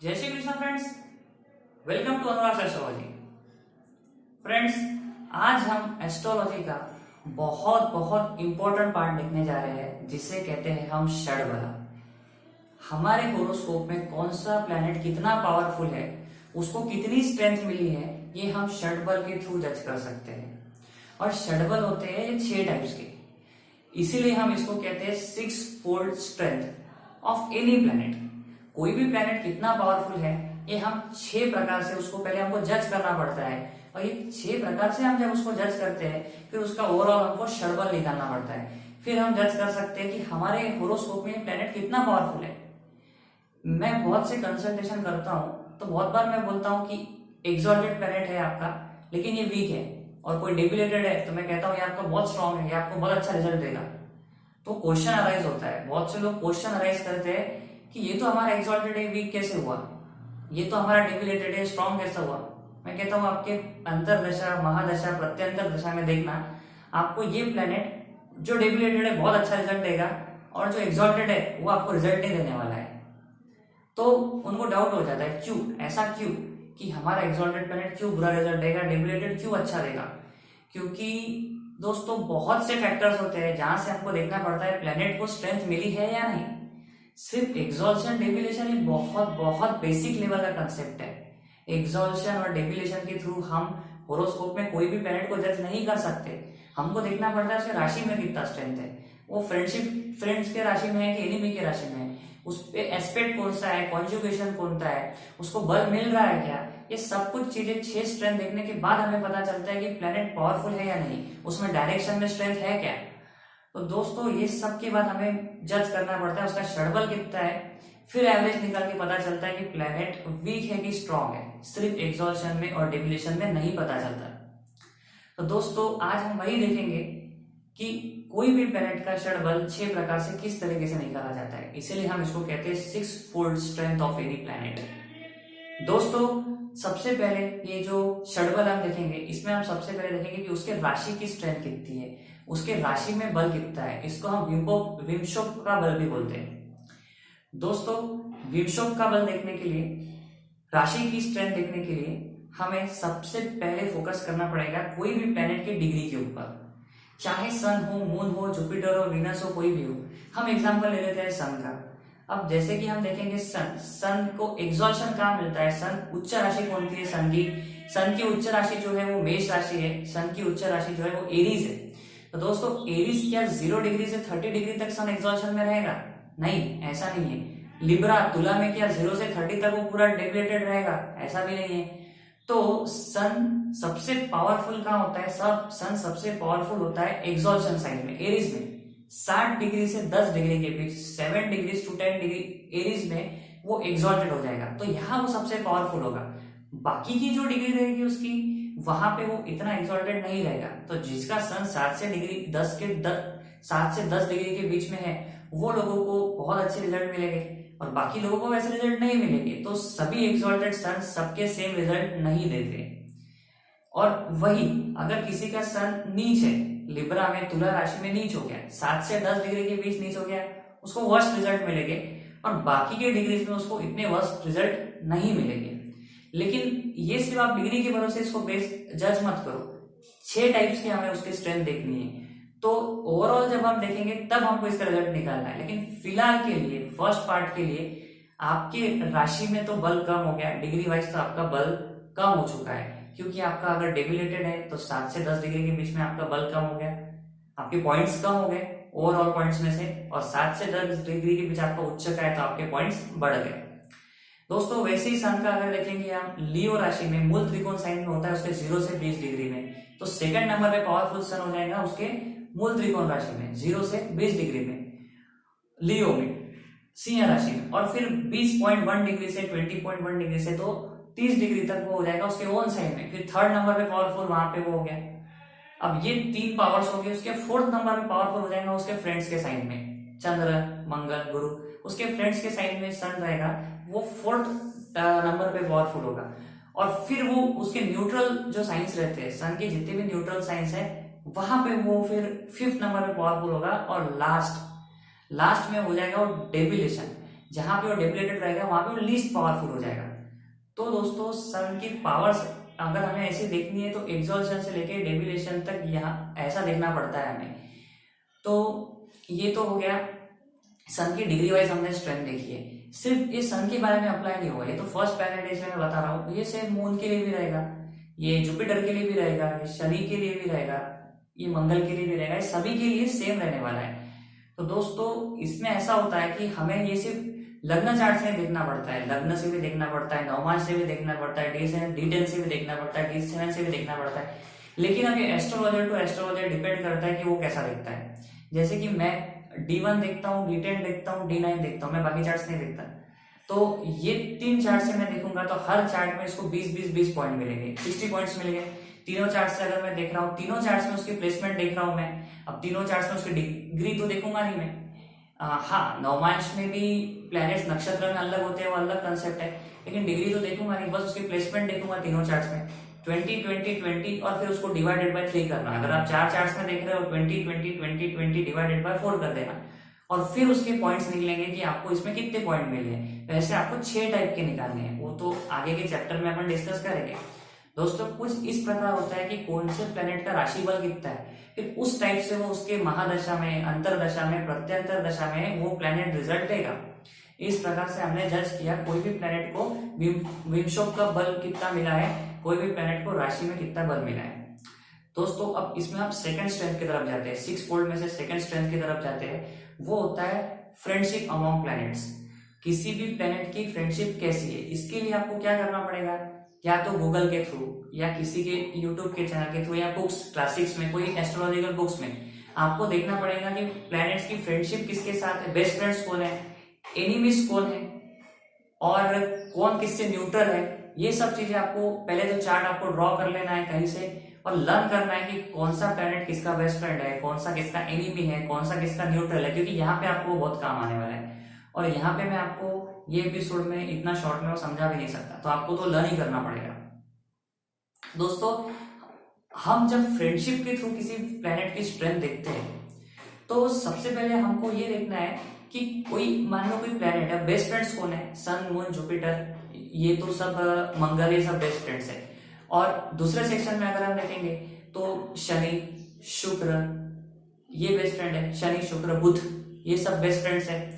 जय Shri Krishna friends, welcome to Anurag astrology. Friends, आज हम एस्ट्रोलॉजी का बहुत बहुत इंपॉर्टेंट पार्ट देखने जा रहे हैं, जिसे कहते हैं हम षडबल। हमारे होरोस्कोप में कौन सा प्लैनेट कितना पावरफुल है, उसको कितनी स्ट्रेंथ मिली है, ये हम षडबल के थ्रू जज कर सकते हैं। और षडबल होते हैं 6 टाइप्स के, इसीलिए हम इसको कहते हैं 6 fold strength of any planet. कोई भी प्लैनेट कितना पावरफुल है, ये हम 6 प्रकार से उसको पहले हमको जज करना पड़ता है, और ये 6 प्रकार से हम जब उसको जज करते हैं, फिर उसका ओवरऑल हमको षडबल निकालना पड़ता है। फिर हम जज कर सकते हैं कि हमारे होरोस्कोप में प्लैनेट कितना पावरफुल है। मैं बहुत से कंसल्टेशन करता हूँ, तो बहुत बार मैं बोलता हूँ कि एक्सॉल्टेड प्लैनेट है आपका, लेकिन ये वीक है, और कोई डेबिलेटेड है तो मैं कहता हूँ ये आपका बहुत स्ट्रांग है, ये आपको बहुत अच्छा रिजल्ट देगा। तो क्वेश्चन अराइज होता है, बहुत से लोग क्वेश्चन अराइज करते हैं कि ये तो हमारा एक्सॉल्टेड है, वीक कैसे हुआ, ये तो हमारा डेबिलेटेड है, स्ट्रांग कैसे हुआ। मैं कहता हूँ आपके अंतरदशा, महादशा, प्रत्यंतर दशा में देखना, आपको ये प्लेनेट जो डेबिलेटेड है बहुत अच्छा रिजल्ट देगा, और जो एक्सॉल्टेड है वो आपको रिजल्ट नहीं देने वाला है। तो उनको डाउट हो जाता है, क्यों ऐसा, क्यों कि हमारा एक्सॉल्टेड प्लेनेट क्यों बुरा रिजल्ट देगा, डेबिलेटेड क्यों अच्छा देगा। क्योंकि दोस्तों बहुत से फैक्टर्स होते हैं जहां से हमको देखना पड़ता है प्लेनेट को स्ट्रेंथ मिली है या नहीं। सिर्फ एक्सॉल्शन डेबिलेशन ये बहुत बहुत बेसिक लेवल का कंसेप्ट है। एक्सॉल्शन और डेबिलेशन के थ्रू हम होरोस्कोप में कोई भी प्लैनेट को जज नहीं कर सकते। हमको देखना पड़ता है उसके राशि में कितना स्ट्रेंथ है, वो फ्रेंड्स के राशि में है कि एनिमी के राशि में है, उस पे एस्पेक्ट कौन सा है, कॉन्जुगेशन कौन सा है, उसको बल मिल रहा है क्या। ये सब कुछ चीजें 6 स्ट्रेंथ देखने के बाद हमें पता चलता है कि प्लैनेट पावरफुल है या नहीं, उसमें डायरेक्शन में स्ट्रेंथ है क्या। तो दोस्तों ये सब के बाद हमें जज करना पड़ता है उसका षडबल कितना है, फिर एवरेज निकाल के पता चलता है कि प्लैनेट वीक है कि स्ट्रांग है। सिर्फ एक्सॉल्शन में और डेबिलेशन में नहीं पता चलता। तो दोस्तों आज हम वही देखेंगे कि कोई भी प्लैनेट का षडबल 6 प्रकार से किस तरीके से निकाला जाता है, इसीलिए हम इसको कहते हैं 6 fold strength of any planet. दोस्तों सबसे पहले ये जो षडबल हम देखेंगे, इसमें हम सबसे पहले देखेंगे कि उसके राशि की स्ट्रेंथ कितनी है, उसके राशि में बल कितना है। इसको हम विम्शोक का बल भी बोलते हैं। दोस्तों विम्शोक का बल देखने के लिए, राशि की स्ट्रेंथ देखने के लिए हमें सबसे पहले फोकस करना पड़ेगा कोई भी प्लैनेट के डिग्री के ऊपर, चाहे सन हो, मून हो, जुपिटर हो, वीनस हो, कोई भी हो। हम एग्जांपल ले लेते हैं सन का। अब जैसे कि हम देखेंगे सन को एक्सॉल्शन कहाँ मिलता है, सन उच्च राशि कौन सी है सन की उच्च राशि जो है वो मेष राशि है, सन की उच्च राशि जो है वो एरीज है। तो दोस्तों एरीज क्या 0 डिग्री से 30 डिग्री तक सन एक्सॉल्शन में रहेगा? नहीं, ऐसा नहीं है। लिब्रा तुला में क्या 0 से 30 तक वो पूरा डेबिलेटेड रहेगा? ऐसा भी नहीं है। तो सन सबसे पावरफुल कहाँ होता है, सन सबसे पावरफुल होता है एक्सॉल्शन साइन में, एरीज में। 60 डिग्री से 10 डिग्री के बीच, 7 डिग्री टू 10 डिग्री एरीज में वो एक्सॉल्टेड हो जाएगा, तो यहाँ वो सबसे पावरफुल होगा। बाकी की जो डिग्री रहेगी उसकी, वहां पे वो इतना एक्सॉल्टेड नहीं रहेगा। तो जिसका सन 7 से 10 डिग्री के बीच में है, वो लोगों को बहुत अच्छे रिजल्ट मिलेंगे, और बाकी लोगों को वैसे रिजल्ट नहीं मिलेंगे। तो सभी एक्सॉल्टेड सन सबके सेम रिजल्ट नहीं देते। और वही अगर किसी का सन नीच है, लिब्रा में, तुला राशि में नीच हो गया, 7 से 10 डिग्री के बीच नीच हो गया, उसको वर्स्ट रिजल्ट मिलेंगे, और बाकी के डिग्रीज में उसको इतने वर्स्ट रिजल्ट नहीं मिलेंगे। लेकिन ये सिर्फ आप डिग्री के भरोसे इसको बेस जज मत करो। 6 टाइप्स की हमें उसकी स्ट्रेंथ देखनी है, तो ओवरऑल जब हम देखेंगे तब हमको इसका रिजल्ट निकालना है। लेकिन फिलहाल के लिए, फर्स्ट पार्ट के लिए, आपके राशि में तो बल कम हो गया, डिग्री वाइज तो आपका बल कम हो चुका है, क्योंकि आपका अगर डेबिलेटेड है तो 7 से 10 डिग्री के बीच में आपका बल कम हो गया, आपके पॉइंट्स कम हो गए ओवरऑल पॉइंट्स में से, और 7 से 10 डिग्री के बीच आपका उच्च का है तो आपके पॉइंट्स बढ़ गए। दोस्तों वैसे ही सन का अगर देखेंगे हम, लियो राशि में, मूल त्रिकोण साइन में होता है उसके 0 से 20 डिग्री में, तो सेकंड नंबर पे पावरफुल सन हो जाएगा उसके मूल त्रिकोण राशि में, 0 से 20 डिग्री में, लियो में, सिंह राशि में। और फिर 20.1 डिग्री से 20.1 डिग्री से तो 30 डिग्री तक वो हो जाएगा उसके ओन साइन में। फिर थर्ड नंबर पे पावरफुल वहां पे वो हो गया। अब ये 3 पावर्स हो गए, उसके फोर्थ नंबर पे पावरफुल हो जाएगा उसके फ्रेंड्स के साइन में, चंद्र, मंगल, गुरु, उसके फ्रेंड्स के साइन में सन रहेगा, वो फोर्थ नंबर पे पावरफुल होगा। और फिर वो उसके न्यूट्रल जो साइंस रहते हैं, सन के जितने भी न्यूट्रल साइंस है, वहां पे वो फिर 5th नंबर पे पावरफुल होगा। और लास्ट में हो जाएगा वो डेबिलेशन। जहां पे वो डिप्लीटेड रहेगा वहां पे वो लीस्ट पावरफुल हो जाएगा। तो दोस्तों सन की पावर्स अगर हमें ऐसे देखनी है तो एग्जॉल्शन से लेके डेविलेशन तक यहाँ ऐसा देखना पड़ता है हमें। तो ये तो हो गया सन की डिग्री वाइज हमने स्ट्रेंथ देखी है। सिर्फ ये सन के बारे में अप्लाई नहीं हुआ, ये तो फर्स्ट प्लैनेट है इसलिए मैं बता रहा हूँ। ये सिर्फ मून के लिए भी रहेगा, ये जुपिटर के लिए भी रहेगा, ये शनि के लिए भी रहेगा, ये मंगल के लिए भी रहेगा, ये सभी के लिए सेम रहने वाला है। तो दोस्तों इसमें ऐसा होता है कि हमें ये सिर्फ लग्न चार्ट से देखना पड़ता है, लग्न से भी देखना पड़ता है, नवमांश से भी देखना पड़ता है, D10 से भी देखना पड़ता है, D7 से भी देखना पड़ता है। लेकिन अब ये एस्ट्रोलॉजर टू एस्ट्रोलॉजर डिपेंड करता है कि वो कैसा देखता है। जैसे कि मैं D1 देखता हूँ, D10 देखता हूँ, D9 देखता हूँ, मैं बाकी चार्ट्स नहीं देखता। तो ये 3 चार्ट से मैं देखूंगा तो हर चार्ट में इसको 20 पॉइंट मिलेंगे, 60 पॉइंट्स मिलेंगे। तीनों चार्ट से अगर मैं देख रहा हूँ, तीनों चार्ट्स में उसकी प्लेसमेंट देख रहा हूँ मैं, अब तीनों चार्ट्स में उसकी डिग्री तो देखूंगा नहीं मैं। हाँ, नवमांश में भी प्लैनेट्स नक्षत्र में अलग होते हैं, वो अलग कंसेप्ट है, लेकिन डिग्री तो देखूंगा नहीं, बस उसकी प्लेसमेंट देखूंगा तीनों चार्ट्स में 20 20 20 और फिर उसको डिवाइडेड बाय 3 करना। अगर आप 4 चार्ट्स में देख रहे हो 20 20 20 20 डिवाइडेड बाय 4 कर देना और फिर उसके पॉइंट्स निकलेंगे कि आपको इसमें कितने पॉइंट मिले हैं। वैसे आपको 6 टाइप के निकालने हैं, वो तो आगे के चैप्टर में अपन डिस्कस करेंगे। दोस्तों कुछ इस प्रकार होता है कि कौन से प्लेनेट का राशि बल कितना है, फिर उस टाइप से वो उसके महादशा में, अंतरदशा में, प्रत्यंतर दशा में वो प्लेनेट रिजल्ट देगा। इस प्रकार से हमने जज किया कोई भी प्लेनेट को विमशोक का बल कितना मिला है, कोई भी प्लेनेट को राशि में कितना बल मिला है। दोस्तों अब इसमें हम सेकंड स्ट्रेंथ की तरफ जाते हैं, 6 फोल्ड में से सेकंड स्ट्रेंथ की तरफ जाते हैं। वो होता है फ्रेंडशिप अमॉन्ग प्लैनेट्स। किसी भी प्लैनेट की फ्रेंडशिप कैसी है, इसके लिए आपको क्या करना पड़ेगा, या तो गूगल के थ्रू या किसी के यूट्यूब के चैनल के थ्रू या बुक्स क्लासिक्स में, कोई एस्ट्रोलॉजिकल बुक्स में आपको देखना पड़ेगा कि प्लैनेट्स की फ्रेंडशिप किसके साथ है, बेस्ट फ्रेंड्स कौन है, एनिमीज कौन है और कौन किससे न्यूट्रल है। ये सब चीजें आपको पहले तो चार्ट आपको ड्रॉ कर लेना है कहीं से और लर्न करना है कि कौन सा प्लैनेट किसका बेस्ट फ्रेंड है, कौन सा किसका एनिमी है, कौन सा किसका न्यूट्रल है, क्योंकि यहाँ पे आपको बहुत काम आने वाला है। और यहाँ पे मैं आपको ये एपिसोड में इतना शॉर्ट में वो समझा भी नहीं सकता, तो आपको तो लर्न ही करना पड़ेगा। दोस्तों हम जब फ्रेंडशिप के थ्रू किसी प्लैनेट की स्ट्रेंथ देखते हैं तो सबसे पहले हमको ये देखना है कि कोई मान लो कोई प्लैनेट है, बेस्ट फ्रेंड्स कौन है, सन मून जुपिटर, ये तो सब मंगल, ये सब बेस्ट फ्रेंड्स है। और दूसरे सेक्शन में अगर हम देखेंगे तो शनि शुक्र ये बेस्ट फ्रेंड है, शनि शुक्र बुध ये सब बेस्ट फ्रेंड्स है।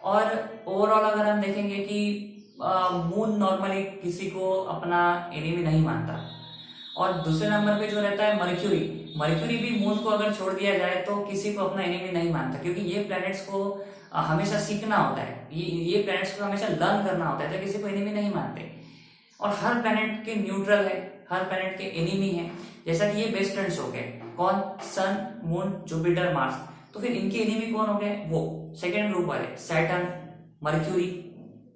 और ओवरऑल अगर हम देखेंगे कि मून नॉर्मली किसी को अपना एनिमी नहीं मानता। और दूसरे नंबर पे जो रहता है मर्क्यूरी भी मून को अगर छोड़ दिया जाए तो किसी को अपना एनिमी नहीं मानता, क्योंकि ये प्लैनेट्स को हमेशा सीखना होता है, ये प्लैनेट्स को हमेशा लर्न करना होता है, तो किसी को एनिमी नहीं मानते। और हर प्लैनेट के न्यूट्रल है, हर प्लैनेट के एनिमी है। जैसा कि ये बेस्ट फ्रेंड्स हो गए, कौन, सन मून जुपिटर मार्स, तो फिर इनके एनिमी कौन हो गए, वो सेकेंड ग्रुप वाले सैटर्न मर्क्यूरी,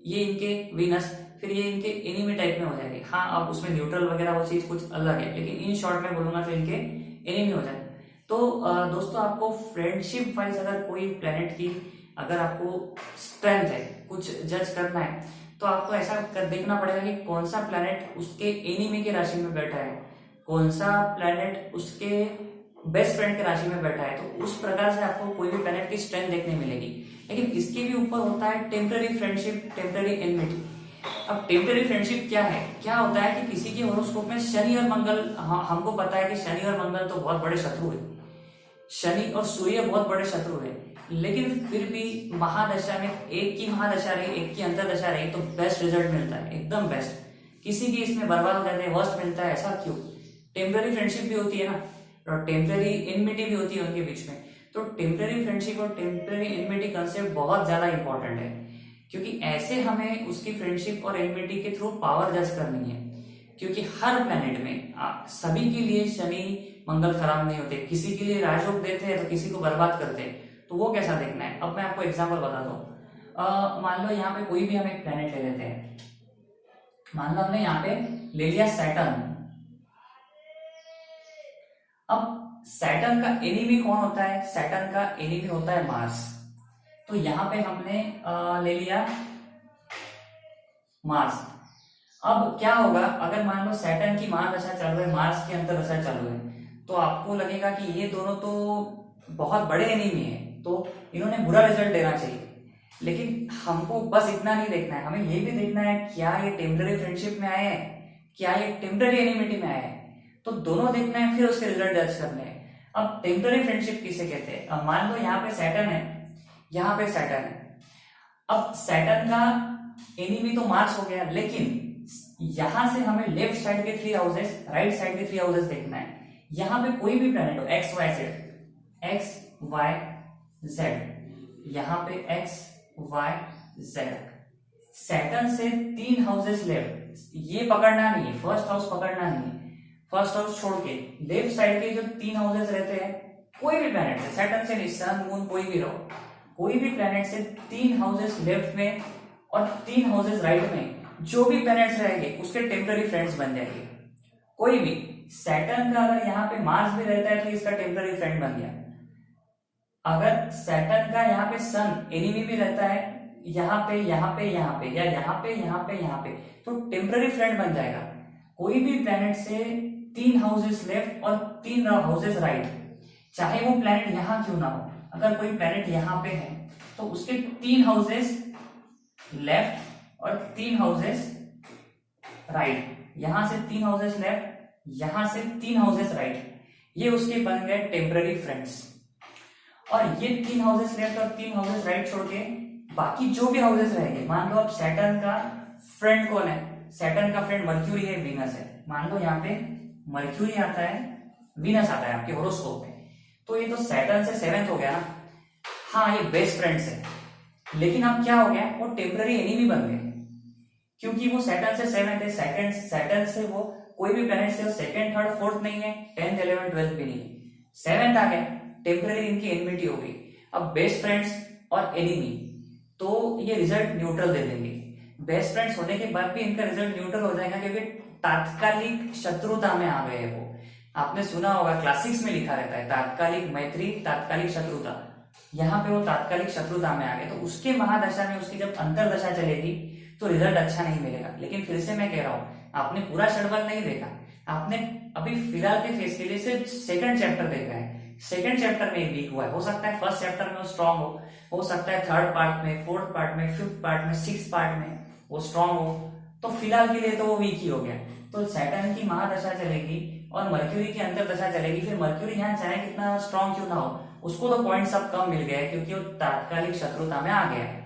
ये इनके वीनस, फिर ये इनके एनिमी टाइप में हो जाएंगे। हाँ अब उसमें न्यूट्रल वगैरह वो चीज कुछ अलग है, लेकिन इन शॉर्ट में बोलूंगा तो इनके एनिमी हो जाएंगे। तो दोस्तों आपको फ्रेंडशिप वाइज अगर कोई प्लैनेट की अगर आपको स्ट्रेंथ है, कुछ जज करना है, तो आपको ऐसा देखना पड़ेगा कि कौन सा प्लैनेट उसके एनिमी के राशि में बैठा है, कौन सा प्लैनेट उसके बेस्ट फ्रेंड के राशि में बैठा है। तो उस प्रकार से आपको कोई भी प्लैनेट की स्ट्रेंथ देखने मिलेगी। लेकिन इसके भी ऊपर होता है टेम्पररी फ्रेंडशिप, टेम्पररी एनमिटी। अब टेम्पररी फ्रेंडशिप क्या है, क्या होता है कि किसी के हॉरोस्कोप में शनि और मंगल, हमको पता है कि शनि और मंगल तो बहुत बड़े शत्रु है, शनि और सूर्य बहुत बड़े शत्रु है, लेकिन फिर भी महादशा में एक की महादशा रही, एक की अंतरदशा रही, तो बेस्ट रिजल्ट मिलता है, एकदम बेस्ट। किसी की इसमें बर्बाद हो जाते हैं, वर्स्ट मिलता है, ऐसा क्यों। टेम्पररी फ्रेंडशिप भी होती है ना, और टेम्पररी एनमिटी भी होती है उनके बीच में। तो टेम्पररी फ्रेंडशिप और टेम्पररी एनमिटी कंसेप्ट बहुत ज्यादा इंपॉर्टेंट है, क्योंकि ऐसे हमें उसकी फ्रेंडशिप और एनमिटी के थ्रू पावर जज करनी है। क्योंकि हर प्लैनेट में सभी के लिए शनि मंगल खराब नहीं होते, किसी के लिए राजयोग देते हैं तो किसी को बर्बाद करते हैं, तो वो कैसा देखना है। अब मैं आपको एग्जांपल बताता हूँ। मान लो यहाँ पे कोई भी हम एक प्लैनेट ले लेते हैं, मान लो हमने यहाँ पे ले लिया सैटर्न। अब सैटर्न का एनिमी कौन होता है, सैटर्न का एनिमी होता है मार्स। तो यहाँ पे हमने ले लिया मार्स। अब क्या होगा, अगर मान लो सैटर्न की महादशा चालू है, मार्स की अंतरदशा चालू है, तो आपको लगेगा कि ये दोनों तो बहुत बड़े एनिमी है, तो इन्होंने बुरा रिजल्ट देना चाहिए। लेकिन हमको बस इतना नहीं देखना है, हमें ये भी देखना है क्या ये टेम्पररी फ्रेंडशिप में आए हैं, क्या ये टेम्पररी एनिमिटी में आए हैं। तो दोनों देखना है, फिर उसके रिजल्ट जज करने हैं। अब टेम्पररी फ्रेंडशिप किसे कहते हैं? अब मान लो यहाँ पे सैटर्न है, यहाँ पे सैटर्न है। अब सैटर्न का एनिमी तो मार्स हो गया, लेकिन यहां से हमें लेफ्ट साइड के 3 हाउसेस, राइट साइड के 3 हाउसेस देखना है। यहां पे कोई भी प्लैनेट हो, एक्स वाई जेड, यहां पे एक्स वाई जेड, सैटर्न से 3 हाउसेस लेफ्ट, ये पकड़ना नहीं है, फर्स्ट हाउस पकड़ना नहीं है। फर्स्ट हाउस छोड़ के लेफ्ट साइड के जो 3 हाउसेस रहते हैं, कोई भी प्लैनेट से, सैटर्न से नहीं, सन मून कोई भी रहो, कोई भी प्लैनेट से 3 हाउसेस लेफ्ट में और 3 हाउसेस राइट में जो भी प्लैनेट्स रहेंगे उसके टेम्पररी फ्रेंड्स बन जाएंगे। कोई भी सैटर्न का अगर यहाँ पे मार्स भी रहता है तो इसका टेम्पररी फ्रेंड बन गया। अगर सैटर्न का यहाँ पे सन एनिमी भी रहता है, यहाँ पे यहाँ पे यहाँ पे या यहाँ पे यहाँ पे यहाँ पे, तो टेम्पररी फ्रेंड बन जाएगा। कोई भी प्लैनेट से 3 हाउसेस लेफ्ट और 3 हाउसेस राइट, चाहे वो प्लैनेट यहाँ क्यों ना हो, अगर कोई प्लैनेट यहाँ पे है तो उसके 3 हाउसेस लेफ्ट और 3 हाउसेस राइट, यहां से 3 हाउसेस लेफ्ट, यहां से 3 हाउसेस राइट, ये उसके बन गए टेम्पररी फ्रेंड्स। और ये 3 हाउसेस लेफ्ट और 3 हाउसेस राइट छोड़ के बाकी जो भी हाउसेस रहेंगे, मान लो अब सैटर्न का फ्रेंड कौन है? सैटर्न का फ्रेंड मर्क्यूरी है, वीनस है। मान लो यहाँ पे मर्क्यूरी आता है, वीनस आता है आपके होरोस्कोप में, तो ये तो सैटर्न से 7th हो गया ना। हाँ, ये बेस्ट फ्रेंड्स है, लेकिन अब क्या हो गया, वो टेम्पररी एनिमी बन गए, क्योंकि वो सैटर्न से 7th है। सैटर्न से वो कोई भी प्लैनेट से 2nd, 3rd, 4th नहीं है, 10th, 11th, 12th भी नहीं है, 7th आ गया, टेम्पररी इनकी एनिमिटी हो गई। अब बेस्ट फ्रेंड्स और एनिमी, तो ये रिजल्ट न्यूट्रल दे देंगे। बेस्ट फ्रेंड्स होने के बाद भी इनका रिजल्ट न्यूट्रल हो जाएगा, क्योंकि तात्कालिक शत्रुता में आ गए वो। आपने सुना होगा, क्लासिक्स में लिखा रहता है तात्कालिक मैत्री, तात्कालिक शत्रुता। यहाँ पे वो तात्कालिक शत्रुता में आ गए, तो उसके महादशा में उसकी जब अंतरदशा चलेगी तो रिजल्ट अच्छा नहीं मिलेगा। लेकिन फिर से मैं कह रहा हूँ, आपने पूरा षटबल नहीं देखा, आपने अभी फिलहाल के फेज के लिए सिर्फ 2nd चैप्टर देखा है। 2nd चैप्टर में वीक हुआ है, हो सकता है 1st चैप्टर में वो स्ट्रांग हो सकता है 3rd पार्ट में, 4th पार्ट में, 5th पार्ट में, 6th पार्ट में वो स्ट्रांग हो, तो फिलहाल के लिए तो वो वीक ही हो गया। तो सैटर्न की महादशा चलेगी और मर्क्यूरी की अंतरदशा चलेगी, फिर मर्क्यूरी यहाँ चाहे कितना स्ट्रांग क्यों ना हो, उसको तो पॉइंट सब कम मिल गए, क्योंकि वो तात्कालिक शत्रुता में आ गया है।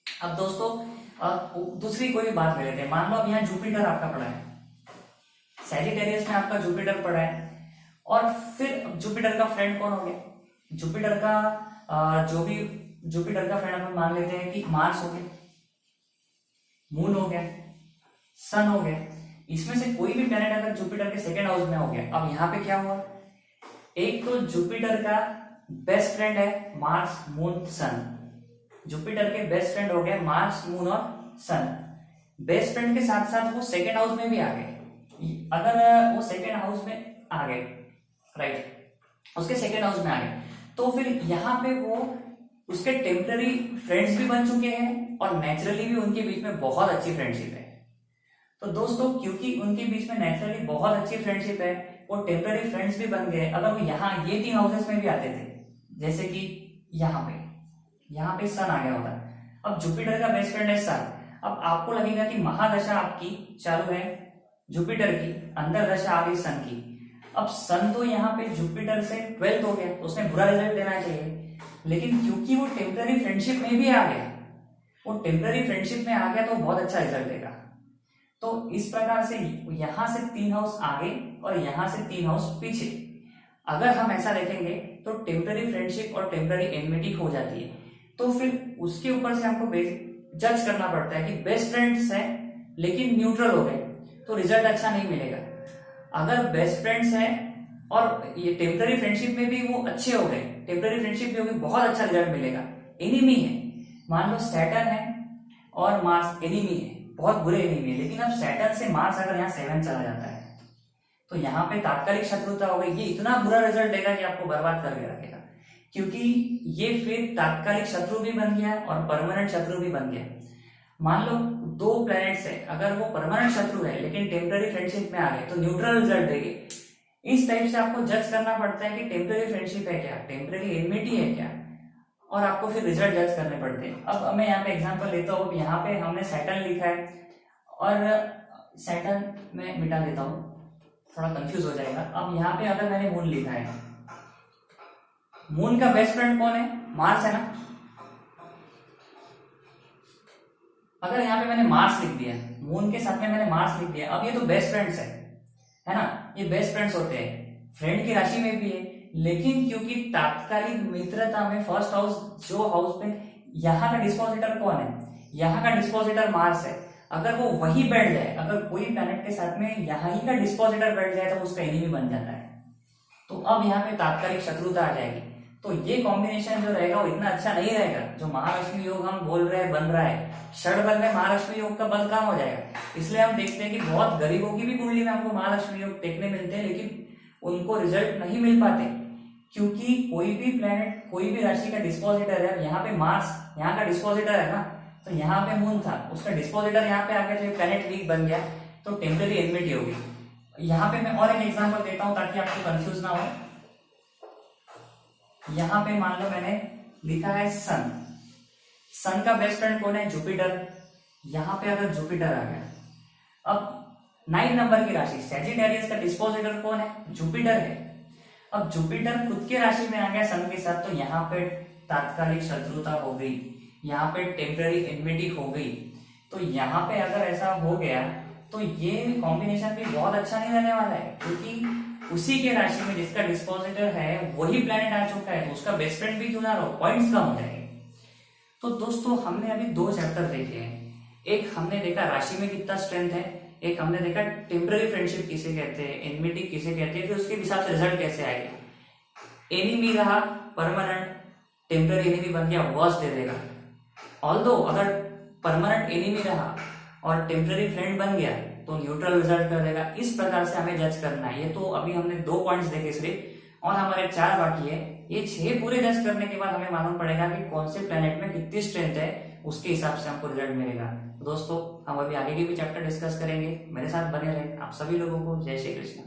अब दोस्तों दूसरी कोई भी बात ले लेते हैं। मान लो अब यहाँ जुपिटर आपका पड़ा है, सैजिटेरियस में आपका जुपिटर पड़ा है, और फिर जुपिटर का फ्रेंड कौन हो गया? जुपिटर का जो भी जुपिटर का फ्रेंड हम मान लेते हैं कि मार्स हो गया, मून हो गया, सन हो गया। इसमें से कोई भी प्लैनेट अगर जुपिटर के 2nd हाउस में हो गया, अब यहाँ पे क्या हुआ, एक तो जुपिटर का बेस्ट फ्रेंड है मार्स, मून, सन। जुपिटर के बेस्ट फ्रेंड हो गए मार्स, मून और सन। बेस्ट फ्रेंड के साथ साथ वो 2nd हाउस में भी आ गए। अगर वो 2nd हाउस में आ गए, राइट, उसके 2nd हाउस में आ गए, तो फिर यहाँ पे वो उसके टेम्पररी फ्रेंड्स भी बन चुके हैं और नेचुरली भी उनके बीच में बहुत अच्छी फ्रेंडशिप है। तो दोस्तों, क्योंकि उनके बीच में नेचुरली बहुत अच्छी फ्रेंडशिप है, वो टेम्पररी फ्रेंड्स भी बन गए। अगर वो यहाँ ये 3 हाउसेस में भी आते थे, जैसे कि यहाँ पे सन आ गया होता, अब जुपिटर का बेस्ट फ्रेंड है सन, अब आपको लगेगा कि महादशा आपकी चालू है जुपिटर की, अंतरदशा आ गई सन की। अब सन तो यहाँ पे जुपिटर से 12th हो गया, उसने बुरा रिजल्ट देना चाहिए, लेकिन क्योंकि वो टेम्पररी फ्रेंडशिप में भी आ गया, वो टेम्पररी फ्रेंडशिप में आ गया तो बहुत अच्छा रिजल्ट देगा। तो इस प्रकार से यहां से 3 हाउस आगे और यहां से 3 हाउस पीछे, अगर हम ऐसा देखेंगे तो टेम्पररी फ्रेंडशिप और टेम्पररी एनिमिटी हो जाती है। तो फिर उसके ऊपर से हमको जज करना पड़ता है कि बेस्ट फ्रेंड्स हैं लेकिन न्यूट्रल हो गए तो रिजल्ट अच्छा नहीं मिलेगा। अगर बेस्ट फ्रेंड्स हैं और ये टेम्पररी फ्रेंडशिप में भी वो अच्छे हो गए, टेम्पररी फ्रेंडशिप भी होगी, बहुत अच्छा रिजल्ट मिलेगा। एनिमी है, मान लो सैटर्न है और मार्स एनिमी है, बहुत बुरे एनिमी है, लेकिन अब सैटर्न से मार्स अगर यहाँ 7 चला जाता है तो यहाँ पे तात्कालिक शत्रुता हो गई, ये इतना बुरा रिजल्ट देगा कि आपको बर्बाद करके रखेगा, क्योंकि ये फिर तात्कालिक शत्रु भी बन गया और परमानेंट शत्रु भी बन गया। मान लो 2 प्लैनेट्स है, अगर वो परमानेंट शत्रु है लेकिन टेम्पररी फ्रेंडशिप में आ गए तो न्यूट्रल रिजल्ट देंगे। इस टाइप से आपको जज करना पड़ता है कि टेम्पररी फ्रेंडशिप है क्या, टेम्पररी एनिमिटी है क्या, और आपको फिर रिजल्ट जज करने पड़ते हैं। अब मैं यहाँ पे एग्जांपल लेता हूँ। यहाँ पे हमने सैटर्न लिखा है और सैटर्न में मिटा देता हूँ, थोड़ा कंफ्यूज हो जाएगा। अब यहाँ पे अगर मैंने मून लिखा है, मून का बेस्ट फ्रेंड कौन है? मार्स है ना। अगर यहाँ पे मैंने मार्स लिख दिया, मून के साथ में मैंने मार्स लिख दिया, अब ये तो बेस्ट फ्रेंड्स है ना, ये बेस्ट फ्रेंड्स होते हैं, फ्रेंड की राशि में भी है। लेकिन क्योंकि तात्कालिक मित्रता में फर्स्ट हाउस, जो हाउस पे, यहाँ का डिस्पोजिटर कौन है? यहाँ का डिस्पोजिटर मार्स है। अगर वो वही बैठ जाए, अगर कोई प्लैनेट के साथ में यहाँ ही का डिस्पोजिटर बैठ जाए तो उसका एनिमी बन जाता है। तो अब यहाँ पे तात्कालिक शत्रुता आ जाएगी। तो ये कॉम्बिनेशन जो रहेगा वो इतना अच्छा नहीं रहेगा। जो महालक्ष्मी योग हम बोल रहे हैं बन रहा है, षड में महालक्ष्मी योग का बल कम हो जाएगा। इसलिए हम देखते हैं कि बहुत गरीबों की भी कुंडली में हमको महालक्ष्मी योग देखने मिलते हैं, लेकिन उनको रिजल्ट नहीं मिल पाते, क्योंकि कोई भी प्लेनेट, कोई भी राशि का डिस्पोजिटर है। यहाँ पे मार्स यहाँ का डिस्पोजिटर है ना, तो यहाँ पे मून था, उसका डिस्पोजिटर यहाँ पे आ गया तो ये प्लेनेट वीक बन गया, तो टेम्पररी एनमिटी होगी। यहाँ पे मैं और एक एग्जांपल देता हूँ ताकि आपको कंफ्यूज ना हो। यहाँ पे मान लो मैंने लिखा है सन, सन का बेस्ट फ्रेंड कौन है? जुपिटर। यहाँ पे अगर जुपिटर आ गया, अब 9 नंबर की राशि सैजिटेरियस का डिस्पोजिटर कौन है? जुपिटर है। अब जुपिटर खुद की राशि में आ गया सन के साथ, तो यहाँ पे तात्कालिक शत्रुता हो गई, यहाँ पे टेम्पररी एनमिटी हो गई। तो यहाँ पे अगर ऐसा हो गया तो ये कॉम्बिनेशन भी बहुत अच्छा नहीं रहने वाला है, क्योंकि उसी के राशि में जिसका डिस्पोजिटर है वही प्लैनेट आ चुका है, तो उसका बेस्ट फ्रेंड भी क्यों ना रहो, पॉइंट्स कम हो जाएंगे। तो दोस्तों हमने अभी 2 चैप्टर देखे हैं। एक हमने देखा राशि में कितना स्ट्रेंथ है, एक हमने देखा टेम्पररी फ्रेंडशिप किसे कहते हैं, एनमिटी किसे कहते हैं, फिर उसके हिसाब से रिजल्ट कैसे आएगा। एनिमी रहा परमानेंट, टेम्पररी एनिमी बन गया, वर्स दे देगा। ऑल्दो अगर परमानेंट एनिमी रहा और टेम्पररी फ्रेंड बन गया तो न्यूट्रल रिजल्ट कर देगा। इस प्रकार से हमें जज करना है। ये तो अभी हमने 2 पॉइंट्स देखे सिर्फ, और हमारे 4 बाकी है। ये 6 पूरे जज करने के बाद हमें मालूम पड़ेगा कि कौन से प्लेनेट में कितनी स्ट्रेंथ है, उसके हिसाब से हमको रिजल्ट मिलेगा। दोस्तों हम अभी आगे के भी चैप्टर डिस्कस करेंगे, मेरे साथ बने रहें। आप सभी लोगों को जय श्री कृष्ण।